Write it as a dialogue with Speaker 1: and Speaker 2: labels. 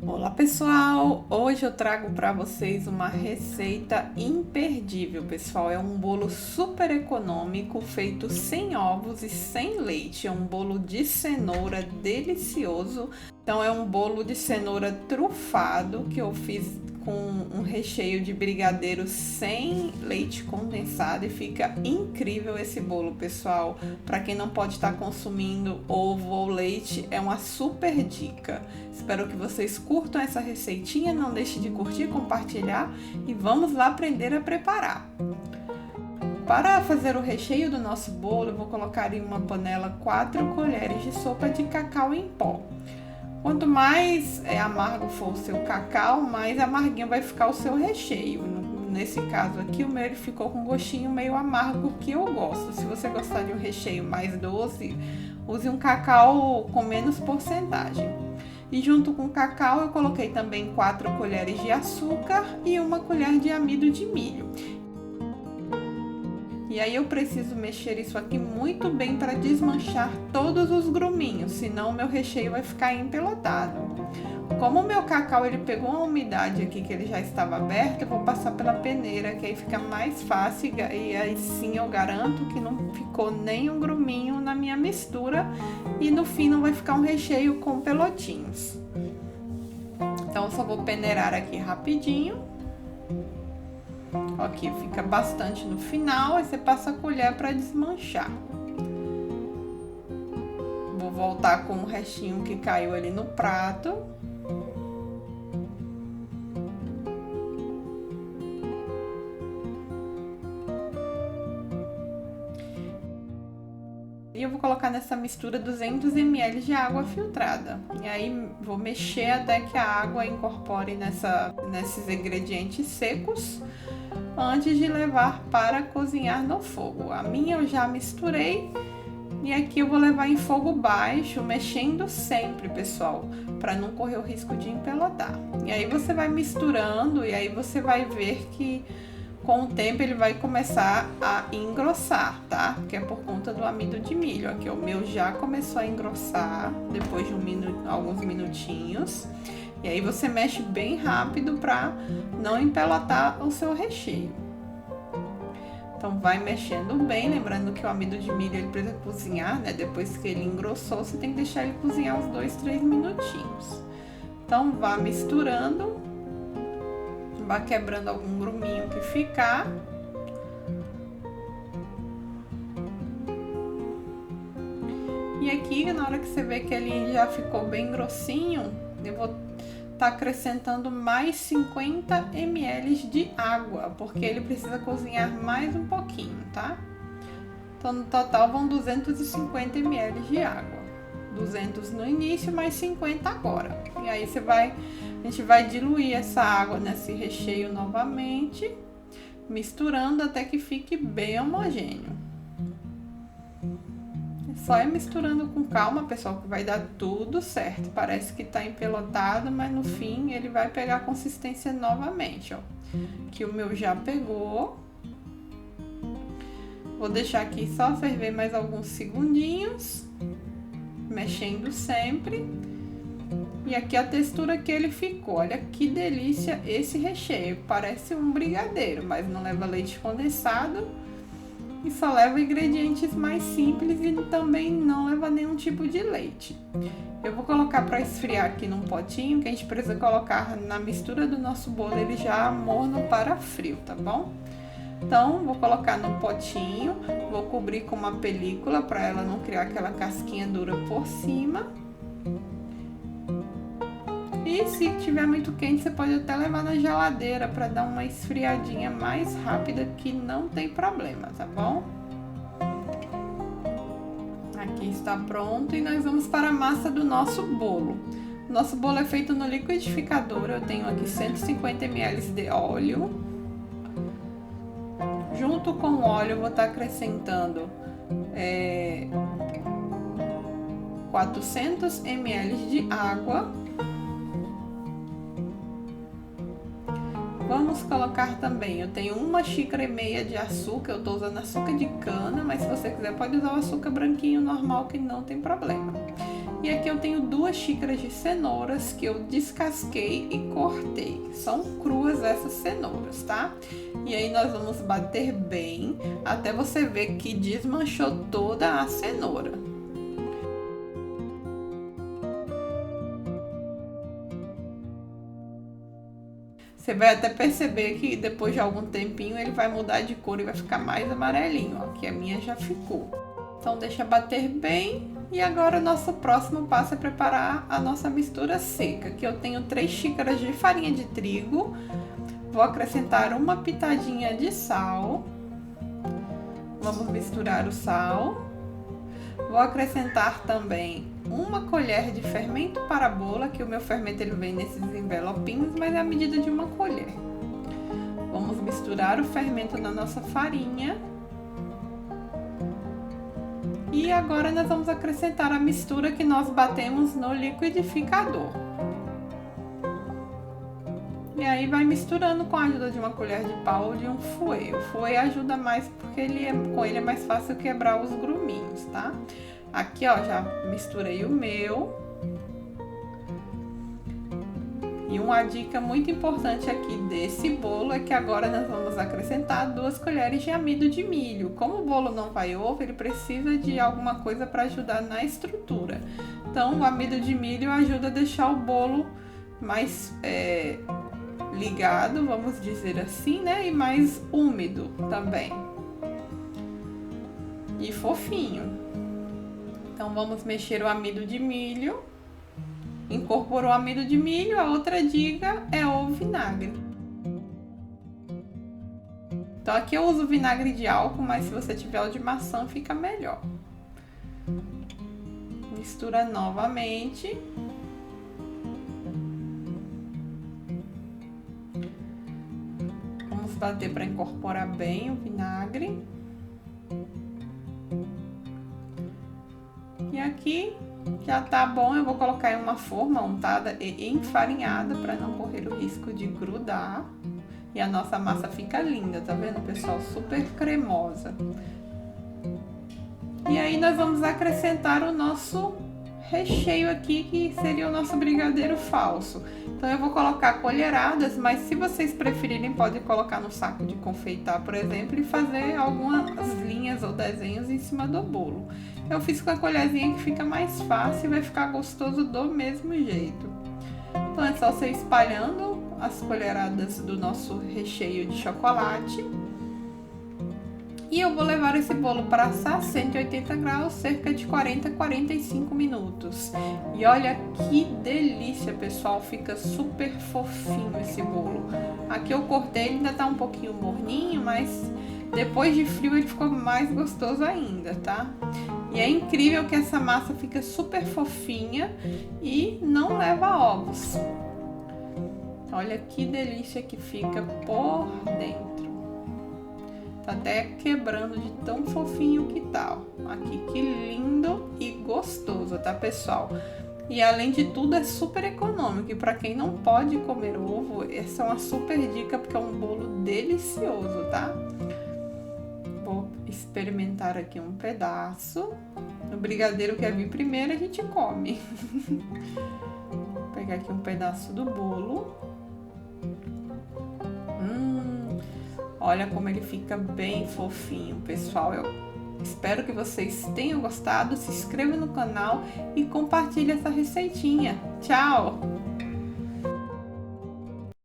Speaker 1: Olá pessoal, hoje eu trago para vocês uma receita imperdível, pessoal. É um bolo super econômico, feito sem ovos e sem leite. É um bolo de cenoura delicioso. Então é um bolo de cenoura trufado que eu fiz com um recheio de brigadeiro sem leite condensado e fica incrível esse bolo, pessoal. Para quem não pode estar consumindo ovo ou leite, é uma super dica. Espero que vocês curtam essa receitinha, não deixe de curtir, compartilhar e vamos lá aprender a preparar. Para fazer o recheio do nosso bolo, eu vou colocar em uma panela 4 colheres de sopa de cacau em pó. Quanto mais amargo for o seu cacau, mais amarguinho vai ficar o seu recheio. Nesse caso aqui, o meu ele ficou com um gostinho meio amargo, que eu gosto. Se você gostar de um recheio mais doce, use um cacau com menos porcentagem. E junto com o cacau eu coloquei também 4 colheres de açúcar e 1 colher de amido de milho. E aí eu preciso mexer isso aqui muito bem para desmanchar todos os gruminhos, senão o meu recheio vai ficar empelotado. Como o meu cacau ele pegou uma umidade aqui que ele já estava aberto, eu vou passar pela peneira, que aí fica mais fácil e aí sim eu garanto que não ficou nenhum gruminho na minha mistura e no fim não vai ficar um recheio com pelotinhos. Então eu só vou peneirar aqui rapidinho. Aqui fica bastante no final, aí você passa a colher para desmanchar. Vou voltar com o restinho que caiu ali no prato. E eu vou colocar nessa mistura 200 ml de água filtrada. E aí vou mexer até que a água incorpore nesses ingredientes secos, antes de levar para cozinhar no fogo. A minha eu já misturei e aqui eu vou levar em fogo baixo, mexendo sempre, pessoal, para não correr o risco de empelotar. E aí você vai misturando e aí você vai ver que com o tempo ele vai começar a engrossar, tá? Que é por conta do amido de milho. Aqui o meu já começou a engrossar depois de alguns minutinhos. E aí você mexe bem rápido para não empelotar o seu recheio. Então vai mexendo bem, lembrando que o amido de milho ele precisa cozinhar, né? Depois que ele engrossou, você tem que deixar ele cozinhar uns 2, 3 minutinhos. Então vá misturando, vá quebrando algum gruminho que ficar. E aqui, na hora que você vê que ele já ficou bem grossinho, eu vou acrescentando mais 50 ml de água, porque ele precisa cozinhar mais um pouquinho, tá? Então no total vão 250 ml de água, 200 no início, mais 50 agora. E aí a gente vai diluir essa água nesse recheio novamente, misturando até que fique bem homogêneo. Só ir misturando com calma, pessoal, que vai dar tudo certo. Parece que tá empelotado, mas no fim ele vai pegar consistência novamente, ó. Que o meu já pegou. Vou deixar aqui só ferver mais alguns segundinhos, mexendo sempre. E aqui a textura que ele ficou. Olha que delícia esse recheio. Parece um brigadeiro, mas não leva leite condensado. E só leva ingredientes mais simples e também não leva nenhum tipo de leite. Eu vou colocar para esfriar aqui num potinho, que a gente precisa colocar na mistura do nosso bolo ele já morno para frio, tá bom? Então, vou colocar no potinho, vou cobrir com uma película para ela não criar aquela casquinha dura por cima. E se tiver muito quente, você pode até levar na geladeira para dar uma esfriadinha mais rápida, que não tem problema, tá bom? Aqui está pronto e nós vamos para a massa do nosso bolo. Nosso bolo é feito no liquidificador, eu tenho aqui 150 ml de óleo. Junto com o óleo eu vou estar acrescentando 400 ml de água. Vamos colocar também, eu tenho 1,5 xícaras de açúcar, eu tô usando açúcar de cana, mas se você quiser pode usar o açúcar branquinho normal, que não tem problema. E aqui eu tenho 2 xícaras de cenouras que eu descasquei e cortei. São cruas essas cenouras, tá? E aí nós vamos bater bem até você ver que desmanchou toda a cenoura. Você vai até perceber que depois de algum tempinho ele vai mudar de cor e vai ficar mais amarelinho, ó, que a minha já ficou. Então deixa bater bem e agora o nosso próximo passo é preparar a nossa mistura seca. Aqui eu tenho 3 xícaras de farinha de trigo, vou acrescentar uma pitadinha de sal, vamos misturar o sal, vou acrescentar também uma colher de fermento para bolo, que o meu fermento ele vem nesses envelopinhos, mas é a medida de uma colher. Vamos misturar o fermento na nossa farinha. E agora nós vamos acrescentar a mistura que nós batemos no liquidificador. E aí vai misturando com a ajuda de uma colher de pau ou de um fouet. O fouet ajuda mais porque com ele é mais fácil quebrar os gruminhos, tá? Aqui, ó, já misturei o meu. E uma dica muito importante aqui desse bolo é que agora nós vamos acrescentar 2 colheres de amido de milho. Como o bolo não vai ovo, ele precisa de alguma coisa para ajudar na estrutura. Então, o amido de milho ajuda a deixar o bolo mais ligado, vamos dizer assim, né? E mais úmido também. E fofinho. Então, vamos mexer o amido de milho. Incorporou o amido de milho, a outra dica é o vinagre. Então, aqui eu uso vinagre de álcool, mas se você tiver o de maçã, fica melhor. Mistura novamente. Vamos bater para incorporar bem o vinagre. E aqui já tá bom, eu vou colocar em uma forma untada e enfarinhada para não correr o risco de grudar. E a nossa massa fica linda, tá vendo, pessoal? Super cremosa. E aí nós vamos acrescentar o nosso recheio aqui, que seria o nosso brigadeiro falso. Então eu vou colocar colheradas, mas se vocês preferirem, pode colocar no saco de confeitar, por exemplo, e fazer algumas linhas ou desenhos em cima do bolo. Eu fiz com a colherzinha que fica mais fácil e vai ficar gostoso do mesmo jeito. Então é só você espalhando as colheradas do nosso recheio de chocolate. E eu vou levar esse bolo para assar a 180 graus, cerca de 40 a 45 minutos. E olha que delícia, pessoal, fica super fofinho esse bolo. Aqui eu cortei, ele ainda tá um pouquinho morninho, mas depois de frio ele ficou mais gostoso ainda, tá? E é incrível que essa massa fica super fofinha e não leva ovos. Olha que delícia que fica por dentro. Tá até quebrando de tão fofinho que tá, ó. Aqui, que lindo e gostoso, tá, pessoal? E além de tudo, é super econômico. E pra quem não pode comer ovo, essa é uma super dica, porque é um bolo delicioso, tá? Vou experimentar aqui um pedaço. O brigadeiro que vir primeiro, a gente come. Vou pegar aqui um pedaço do bolo. Olha como ele fica bem fofinho, pessoal. Eu espero que vocês tenham gostado. Se inscreva no canal e compartilhe essa receitinha. Tchau!